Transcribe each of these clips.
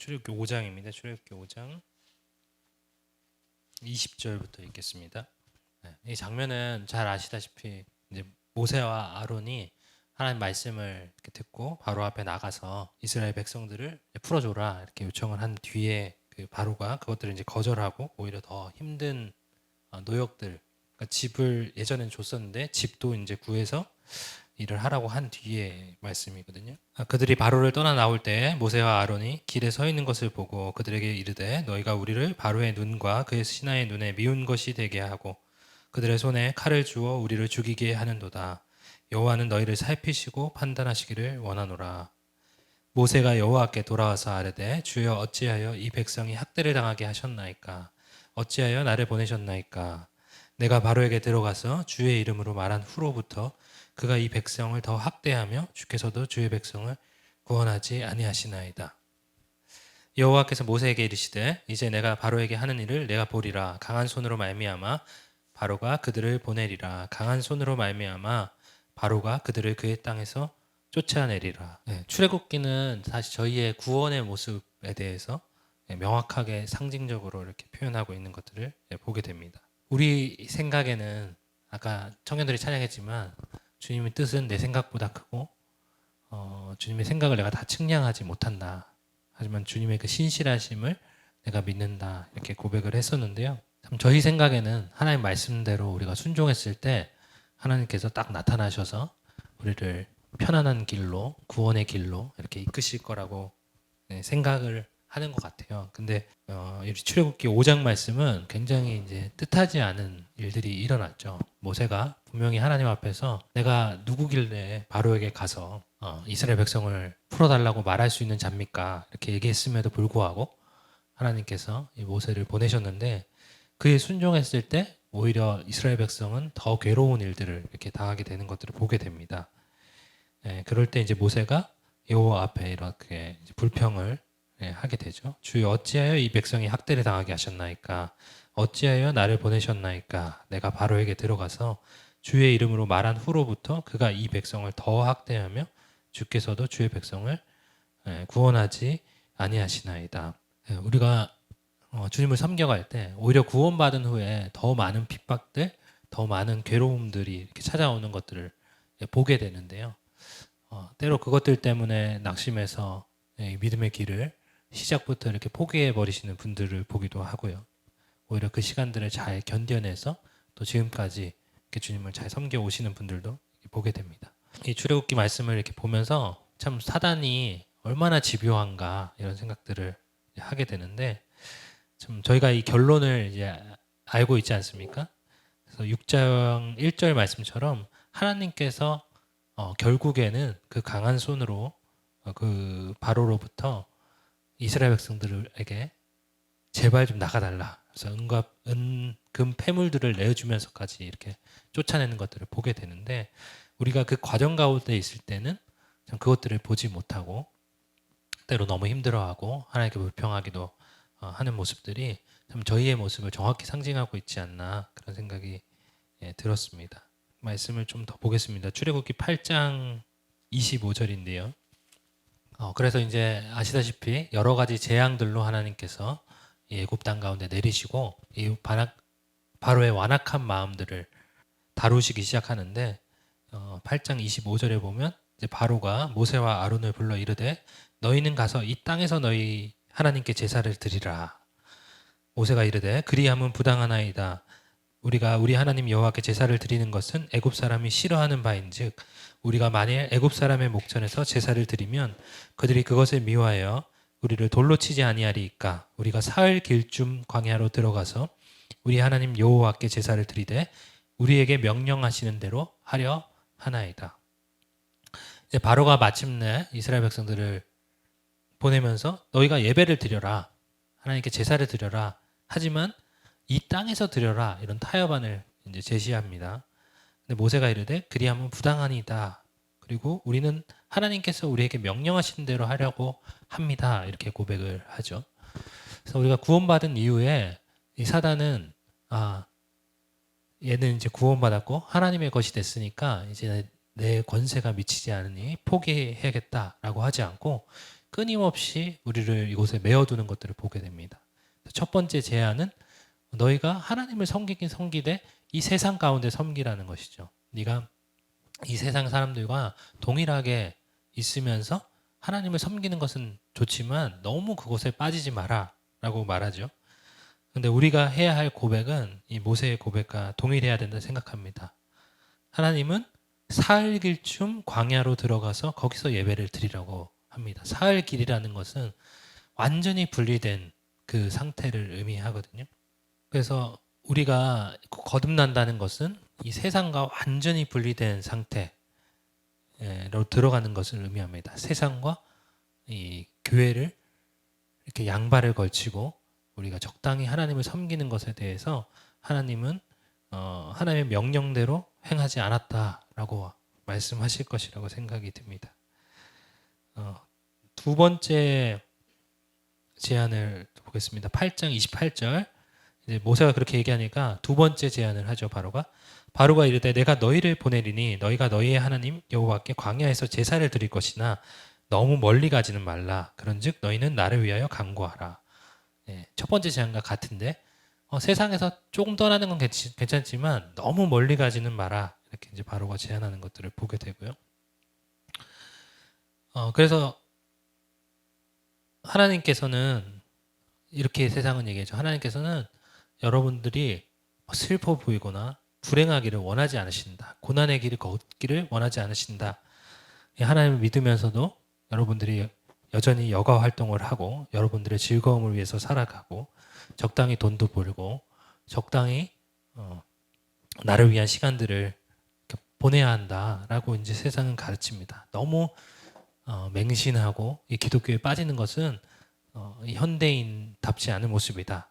출애굽기 5장입니다. 출애굽기 5장 20절부터 읽겠습니다. 이 장면은 잘 아시다시피 이제 모세와 아론이 하나님 말씀을 이렇게 듣고 바로 앞에 나가서 이스라엘 백성들을 풀어줘라 이렇게 요청을 한 뒤에 그 바로가 그것들을 이제 거절하고 오히려 더 힘든 노역들, 그러니까 집을 예전엔 줬었는데 집도 이제 구해서 일을 하라고 한 뒤에 말씀이거든요. 그들이 바로를 떠나 나올 때 모세와 아론이 길에 서 있는 것을 보고 그들에게 이르되 너희가 우리를 바로의 눈과 그의 신하의 눈에 미운 것이 되게 하고 그들의 손에 칼을 주어 우리를 죽이게 하는도다. 여호와는 너희를 살피시고 판단하시기를 원하노라. 모세가 여호와께 돌아와서 아뢰되 주여 어찌하여 이 백성이 학대를 당하게 하셨나이까? 어찌하여 나를 보내셨나이까? 내가 바로에게 들어가서 주의 이름으로 말한 후로부터 그가 이 백성을 더 학대하며 주께서도 주의 백성을 구원하지 아니하시나이다. 여호와께서 모세에게 이르시되 이제 내가 바로에게 하는 일을 내가 보리라. 강한 손으로 말미암아 바로가 그들을 보내리라. 강한 손으로 말미암아 바로가 그들을 그의 땅에서 쫓아내리라. 출애굽기는 사실 저희의 구원의 모습에 대해서 명확하게 상징적으로 이렇게 표현하고 있는 것들을 보게 됩니다. 우리 생각에는 아까 청년들이 찬양했지만 주님의 뜻은 내 생각보다 크고 주님의 생각을 내가 다 측량하지 못한다. 하지만 주님의 그 신실하심을 내가 믿는다. 이렇게 고백을 했었는데요. 참 저희 생각에는 하나님 말씀대로 우리가 순종했을 때 하나님께서 딱 나타나셔서 우리를 편안한 길로 구원의 길로 이렇게 이끄실 거라고 생각을 하는 것 같아요. 근데 이 출애굽기 5장 말씀은 굉장히 이제 뜻하지 않은 일들이 일어났죠. 모세가 분명히 하나님 앞에서 내가 누구길래 바로에게 가서 이스라엘 백성을 풀어달라고 말할 수 있는 자입니까? 이렇게 얘기했음에도 불구하고 하나님께서 이 모세를 보내셨는데 그에 순종했을 때 오히려 이스라엘 백성은 더 괴로운 일들을 이렇게 당하게 되는 것들을 보게 됩니다. 그럴 때 이제 모세가 여호와 앞에 이렇게 불평을 하게 되죠. 주여 어찌하여 이 백성이 학대를 당하게 하셨나이까? 어찌하여 나를 보내셨나이까? 내가 바로에게 들어가서 주의 이름으로 말한 후로부터 그가 이 백성을 더 학대하며 주께서도 주의 백성을 구원하지 아니하시나이다. 우리가 주님을 섬겨갈 때 오히려 구원받은 후에 더 많은 핍박들, 더 많은 괴로움들이 이렇게 찾아오는 것들을 보게 되는데요. 때로 그것들 때문에 낙심해서 믿음의 길을 시작부터 이렇게 포기해 버리시는 분들을 보기도 하고요. 오히려 그 시간들을 잘 견뎌내서 또 지금까지 이렇게 주님을 잘 섬겨 오시는 분들도 보게 됩니다. 이 출애굽기 말씀을 이렇게 보면서 참 사단이 얼마나 집요한가 이런 생각들을 하게 되는데 참 저희가 이 결론을 이제 알고 있지 않습니까? 그래서 6장 1절 말씀처럼 하나님께서 결국에는 그 강한 손으로 그 바로로부터 이스라엘 백성들에게 제발 좀 나가달라. 그래서 은금 패물들을 내어주면서까지 이렇게 쫓아내는 것들을 보게 되는데 우리가 그 과정 가운데 있을 때는 참 그것들을 보지 못하고 때로 너무 힘들어하고 하나님께 불평하기도 하는 모습들이 참 저희의 모습을 정확히 상징하고 있지 않나 그런 생각이 들었습니다. 말씀을 좀 더 보겠습니다. 출애굽기 8장 25절인데요. 그래서 이제 아시다시피 여러 가지 재앙들로 하나님께서 이 애굽 땅 가운데 내리시고 이 바로의 완악한 마음들을 다루시기 시작하는데 8장 25절에 보면 이제 바로가 모세와 아론을 불러 이르되 너희는 가서 이 땅에서 너희 하나님께 제사를 드리라. 모세가 이르되 그리함은 부당하나이다. 우리가 우리 하나님 여호와께 제사를 드리는 것은 애굽 사람이 싫어하는 바인즉 우리가 만일 애굽 사람의 목전에서 제사를 드리면 그들이 그것을 미워하여 우리를 돌로 치지 아니하리이까. 우리가 사흘 길쯤 광야로 들어가서 우리 하나님 여호와께 제사를 드리되 우리에게 명령하시는 대로 하려 하나이다. 이제 바로가 마침내 이스라엘 백성들을 보내면서 너희가 예배를 드려라. 하나님께 제사를 드려라. 하지만 이 땅에서 드려라. 이런 타협안을 이제 제시합니다. 근데 모세가 이르되 그리하면 부당하니다. 그리고 우리는 하나님께서 우리에게 명령하신 대로 하려고 합니다. 이렇게 고백을 하죠. 그래서 우리가 구원받은 이후에 이 사단은 얘는 이제 구원받았고 하나님의 것이 됐으니까 이제 내 권세가 미치지 않으니 포기해야겠다라고 하지 않고 끊임없이 우리를 이곳에 메어두는 것들을 보게 됩니다. 첫 번째 제안은 너희가 하나님을 섬기긴 섬기되 이 세상 가운데 섬기라는 것이죠. 네가 이 세상 사람들과 동일하게 있으면서 하나님을 섬기는 것은 좋지만 너무 그곳에 빠지지 마라 라고 말하죠. 근데 우리가 해야 할 고백은 이 모세의 고백과 동일해야 된다 생각합니다. 하나님은 사흘 길쯤 광야로 들어가서 거기서 예배를 드리라고 합니다. 사흘 길이라는 것은 완전히 분리된 그 상태를 의미하거든요. 그래서 우리가 거듭난다는 것은 이 세상과 완전히 분리된 상태로 들어가는 것을 의미합니다. 세상과 이 교회를 이렇게 양발을 걸치고 우리가 적당히 하나님을 섬기는 것에 대해서 하나님은 하나님의 명령대로 행하지 않았다라고 말씀하실 것이라고 생각이 듭니다. 두 번째 제안을 보겠습니다. 8장 28절. 이제 모세가 그렇게 얘기하니까 두 번째 제안을 하죠. 바로가 이르되 내가 너희를 보내리니 너희가 너희의 하나님 여호와께 광야에서 제사를 드릴 것이나 너무 멀리 가지는 말라. 그런즉 너희는 나를 위하여 간구하라. 첫 번째 제안과 같은데 세상에서 조금 떠나는 건 괜찮지만 너무 멀리 가지는 마라. 이렇게 이제 바로가 제안하는 것들을 보게 되고요. 그래서 하나님께서는 이렇게 세상은 얘기하죠. 하나님께서는 여러분들이 슬퍼 보이거나 불행하기를 원하지 않으신다. 고난의 길을 걷기를 원하지 않으신다. 하나님을 믿으면서도 여러분들이 여전히 여가 활동을 하고 여러분들의 즐거움을 위해서 살아가고 적당히 돈도 벌고 적당히 나를 위한 시간들을 보내야 한다라고 이제 세상은 가르칩니다. 너무 맹신하고 이 기독교에 빠지는 것은 이 현대인답지 않은 모습이다.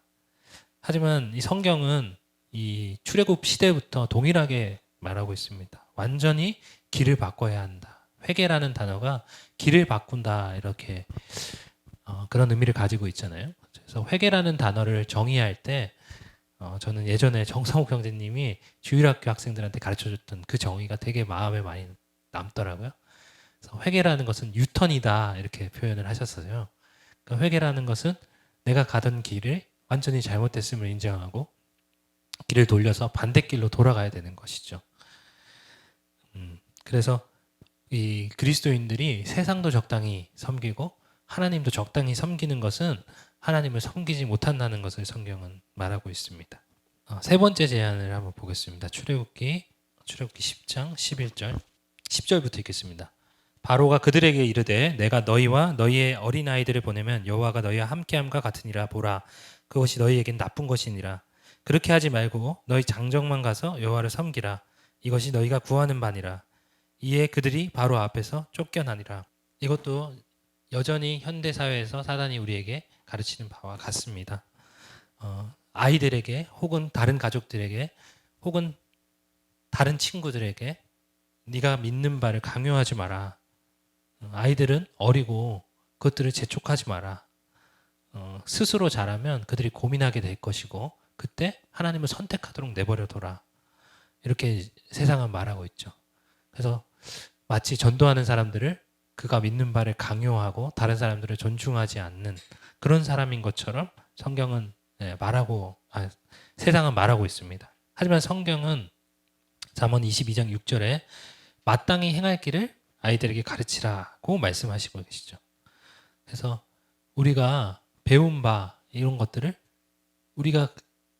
하지만 이 성경은 이 출애굽 시대부터 동일하게 말하고 있습니다. 완전히 길을 바꿔야 한다. 회개라는 단어가 길을 바꾼다 이렇게 그런 의미를 가지고 있잖아요. 그래서 회개라는 단어를 정의할 때 저는 예전에 정성욱 형제님이 주일학교 학생들한테 가르쳐줬던 그 정의가 되게 마음에 많이 남더라고요. 그래서 회개라는 것은 유턴이다 이렇게 표현을 하셨어요. 그러니까 회개라는 것은 내가 가던 길을 완전히 잘못됐음을 인정하고 길을 돌려서 반대길로 돌아가야 되는 것이죠. 그래서 이 그리스도인들이 세상도 적당히 섬기고 하나님도 적당히 섬기는 것은 하나님을 섬기지 못한다는 것을 성경은 말하고 있습니다. 세 번째 제안을 한번 보겠습니다. 출애굽기 10장 11절 10절부터 읽겠습니다. 바로가 그들에게 이르되 내가 너희와 너희의 어린아이들을 보내면 여호와가 너희와 함께함과 같으니라. 보라 그것이 너희에겐 나쁜 것이니라. 그렇게 하지 말고 너희 장정만 가서 여호와를 섬기라. 이것이 너희가 구하는 바니라. 이에 그들이 바로 앞에서 쫓겨나니라. 이것도 여전히 현대사회에서 사단이 우리에게 가르치는 바와 같습니다. 아이들에게 혹은 다른 가족들에게 혹은 다른 친구들에게 네가 믿는 바를 강요하지 마라. 아이들은 어리고 그것들을 재촉하지 마라. 스스로 자라면 그들이 고민하게 될 것이고 그때 하나님을 선택하도록 내버려둬라. 이렇게 세상은 말하고 있죠. 그래서 마치 전도하는 사람들을 그가 믿는 바를 강요하고 다른 사람들을 존중하지 않는 그런 사람인 것처럼 성경은 세상은 말하고 있습니다. 하지만 성경은 잠언 22장 6절에 마땅히 행할 길을 아이들에게 가르치라고 말씀하시고 계시죠. 그래서 우리가 배운 바 이런 것들을 우리가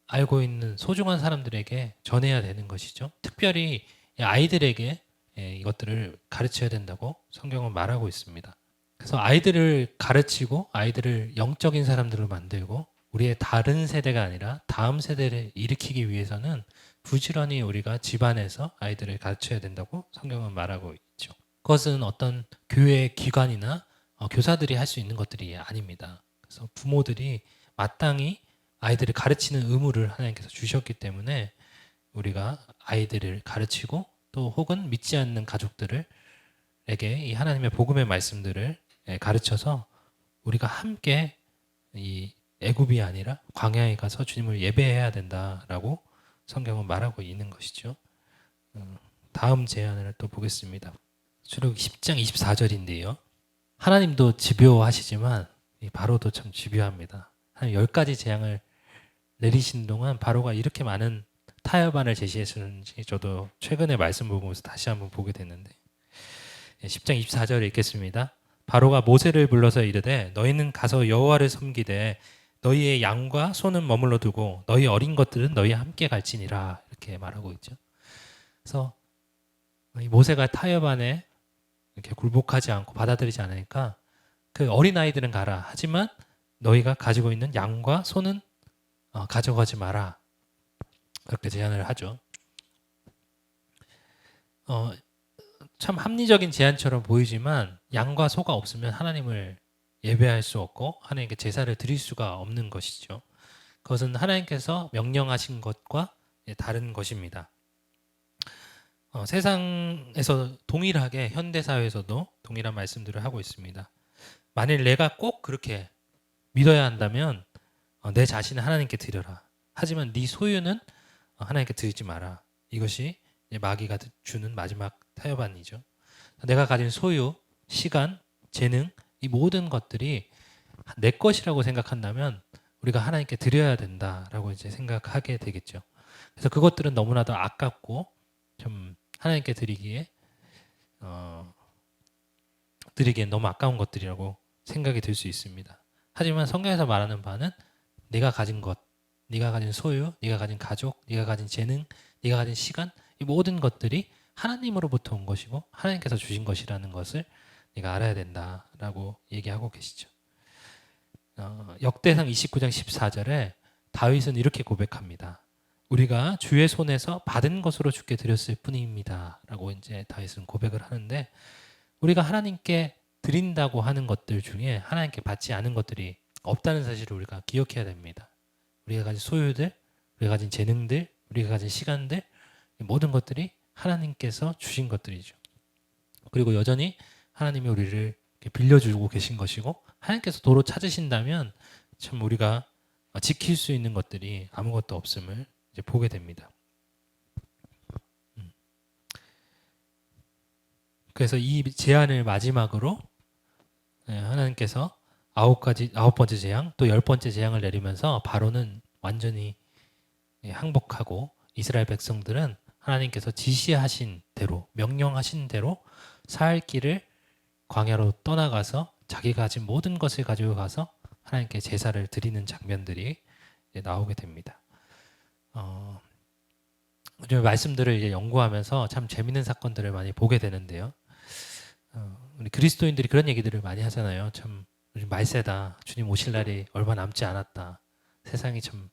알고 있는 소중한 사람들에게 전해야 되는 것이죠. 특별히 아이들에게 이것들을 가르쳐야 된다고 성경은 말하고 있습니다. 그래서 아이들을 가르치고 아이들을 영적인 사람들로 만들고 우리의 다른 세대가 아니라 다음 세대를 일으키기 위해서는 부지런히 우리가 집안에서 아이들을 가르쳐야 된다고 성경은 말하고 있죠. 그것은 어떤 교회 기관이나 교사들이 할 수 있는 것들이 아닙니다. 그래서 부모들이 마땅히 아이들을 가르치는 의무를 하나님께서 주셨기 때문에 우리가 아이들을 가르치고 또 혹은 믿지 않는 가족들에게 이 하나님의 복음의 말씀들을 가르쳐서 우리가 함께 이 애굽이 아니라 광야에 가서 주님을 예배해야 된다라고 성경은 말하고 있는 것이죠. 다음 제안을 또 보겠습니다. 출애굽기 10장 24절인데요. 하나님도 집요하시지만 이 바로도 참 집요합니다. 한 10가지 재앙을 내리신 동안 바로가 이렇게 많은 타협안을 제시했는지 저도 최근에 말씀을 보면서 다시 한번 보게 됐는데 10장 24절에 읽겠습니다. 바로가 모세를 불러서 이르되 너희는 가서 여호와를 섬기되 너희의 양과 소는 머물러 두고 너희 어린 것들은 너희와 함께 갈지니라 이렇게 말하고 있죠. 그래서 이 모세가 타협안에 이렇게 굴복하지 않고 받아들이지 않으니까 그 어린 아이들은 가라. 하지만 너희가 가지고 있는 양과 소는 가져가지 마라. 그렇게 제안을 하죠. 참 합리적인 제안처럼 보이지만 양과 소가 없으면 하나님을 예배할 수 없고 하나님께 제사를 드릴 수가 없는 것이죠. 그것은 하나님께서 명령하신 것과 다른 것입니다. 세상에서 동일하게 현대사회에서도 동일한 말씀들을 하고 있습니다. 만일 내가 꼭 그렇게 믿어야 한다면 내 자신을 하나님께 드려라. 하지만 네 소유는 하나님께 드리지 마라. 이것이 마귀가 주는 마지막 타협안이죠. 내가 가진 소유, 시간, 재능 이 모든 것들이 내 것이라고 생각한다면 우리가 하나님께 드려야 된다라고 이제 생각하게 되겠죠. 그래서 그것들은 너무나도 아깝고 좀 하나님께 드리기에 너무 아까운 것들이라고 생각이 들 수 있습니다. 하지만 성경에서 말하는 바는 네가 가진 것, 네가 가진 소유, 네가 가진 가족, 네가 가진 재능, 네가 가진 시간 이 모든 것들이 하나님으로부터 온 것이고 하나님께서 주신 것이라는 것을 네가 알아야 된다라고 얘기하고 계시죠. 역대상 29장 14절에 다윗은 이렇게 고백합니다. 우리가 주의 손에서 받은 것으로 주께 드렸을 뿐입니다. 라고 이제 다윗은 고백을 하는데 우리가 하나님께 드린다고 하는 것들 중에 하나님께 받지 않은 것들이 없다는 사실을 우리가 기억해야 됩니다. 우리가 가진 소유들, 우리가 가진 재능들, 우리가 가진 시간들 모든 것들이 하나님께서 주신 것들이죠. 그리고 여전히 하나님이 우리를 빌려주고 계신 것이고 하나님께서 도로 찾으신다면 참 우리가 지킬 수 있는 것들이 아무것도 없음을 이제 보게 됩니다. 그래서 이 제안을 마지막으로 하나님께서 아홉 번째 재앙 또 10번째 재앙을 내리면서 바로는 완전히 항복하고 이스라엘 백성들은 하나님께서 지시하신 대로 명령하신 대로 살 길을 광야로 떠나가서 자기가 가진 모든 것을 가지고 가서 하나님께 제사를 드리는 장면들이 나오게 됩니다. 요즘 말씀들을 이제 연구하면서 참 재밌는 사건들을 많이 보게 되는데요. 우리 그리스도인들이 그런 얘기들을 많이 하잖아요. 참 요즘 말세다. 주님 오실 날이 얼마 남지 않았다. 세상이 참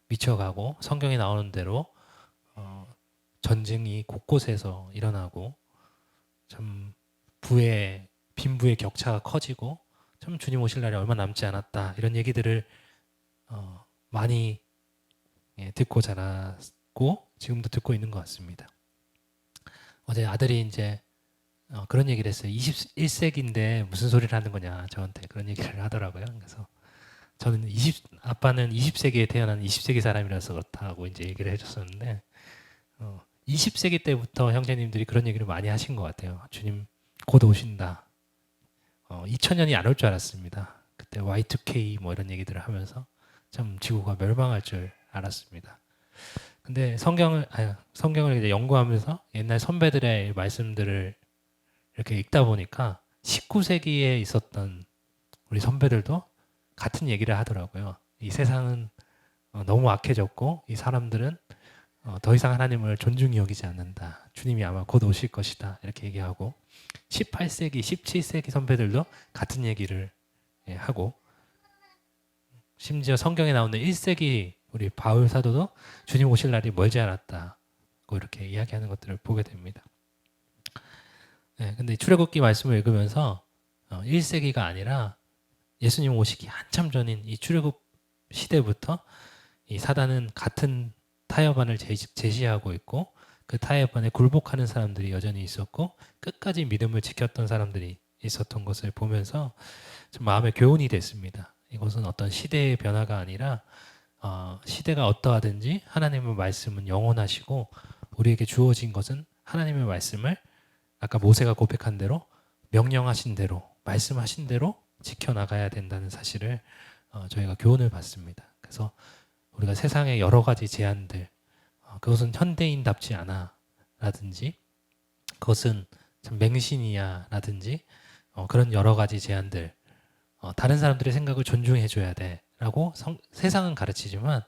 미쳐가고 성경에 나오는 대로 전쟁이 곳곳에서 일어나고 참 빈부의 격차가 커지고 참 주님 오실 날이 얼마 남지 않았다. 이런 얘기들을 많이 듣고 자랐고 지금도 듣고 있는 것 같습니다. 어제 아들이 이제 그런 얘기를 했어요. 21세기인데 무슨 소리를 하는 거냐 저한테 그런 얘기를 하더라고요. 그래서 저는 아빠는 20세기에 태어난 20세기 사람이라서 그렇다고 이제 얘기를 해줬었는데 20세기 때부터 형제님들이 그런 얘기를 많이 하신 것 같아요. 주님 곧 오신다. 2000년이 안 올 줄 알았습니다. 그때 Y2K 뭐 이런 얘기들을 하면서 참 지구가 멸망할 줄 알았습니다. 근데 성경을 이제 연구하면서 옛날 선배들의 말씀들을 이렇게 읽다 보니까 19세기에 있었던 우리 선배들도 같은 얘기를 하더라고요. 이 세상은 너무 악해졌고 이 사람들은 더 이상 하나님을 존중히 여기지 않는다. 주님이 아마 곧 오실 것이다. 이렇게 얘기하고 18세기, 17세기 선배들도 같은 얘기를 하고 심지어 성경에 나오는 1세기 우리 바울 사도도 주님 오실 날이 멀지 않았다고 이렇게 이야기하는 것들을 보게 됩니다. 근데 출애굽기 말씀을 읽으면서 1세기가 아니라 예수님 오시기 한참 전인 이 출애굽 시대부터 이 사단은 같은 타협안을 제시하고 있고 그 타협안에 굴복하는 사람들이 여전히 있었고 끝까지 믿음을 지켰던 사람들이 있었던 것을 보면서 좀 마음의 교훈이 됐습니다. 이것은 어떤 시대의 변화가 아니라 시대가 어떠하든지 하나님의 말씀은 영원하시고 우리에게 주어진 것은 하나님의 말씀을 아까 모세가 고백한 대로 명령하신 대로 말씀하신 대로 지켜나가야 된다는 사실을 저희가 교훈을 받습니다. 그래서 우리가 세상의 여러 가지 제안들, 그것은 현대인답지 않아 라든지 그것은 참 맹신이야 라든지 그런 여러 가지 제안들, 다른 사람들의 생각을 존중해줘야 돼 라고 세상은 가르치지만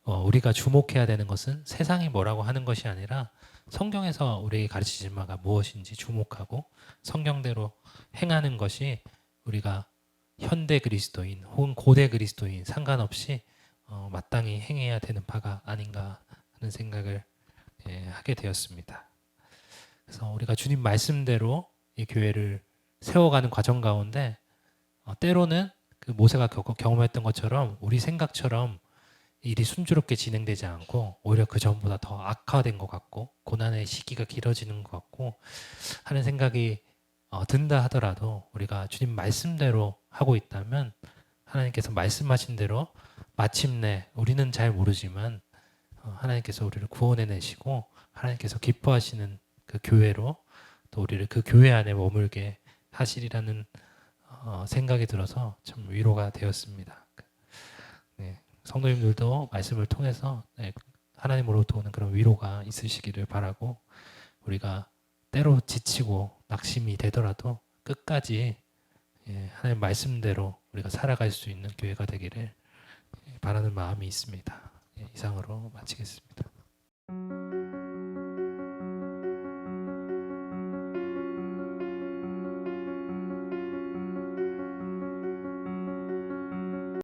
우리가 주목해야 되는 것은 세상이 뭐라고 하는 것이 아니라 성경에서 우리에게 가르치신 바가 무엇인지 주목하고 성경대로 행하는 것이 우리가 현대 그리스도인 혹은 고대 그리스도인 상관없이 마땅히 행해야 되는 바가 아닌가 하는 생각을 하게 되었습니다. 그래서 우리가 주님 말씀대로 이 교회를 세워가는 과정 가운데 때로는 그 모세가 경험했던 것처럼 우리 생각처럼 일이 순조롭게 진행되지 않고 오히려 그 전보다 더 악화된 것 같고 고난의 시기가 길어지는 것 같고 하는 생각이 든다 하더라도 우리가 주님 말씀대로 하고 있다면 하나님께서 말씀하신 대로 마침내 우리는 잘 모르지만 하나님께서 우리를 구원해내시고 하나님께서 기뻐하시는 그 교회로 또 우리를 그 교회 안에 머물게 하시리라는 생각이 들어서 참 위로가 되었습니다. 네, 성도님들도 말씀을 통해서 하나님으로부터 오는 그런 위로가 있으시기를 바라고 우리가 때로 지치고 낙심이 되더라도 끝까지 하나님 말씀대로 우리가 살아갈 수 있는 교회가 되기를 바라는 마음이 있습니다. 이상으로 마치겠습니다.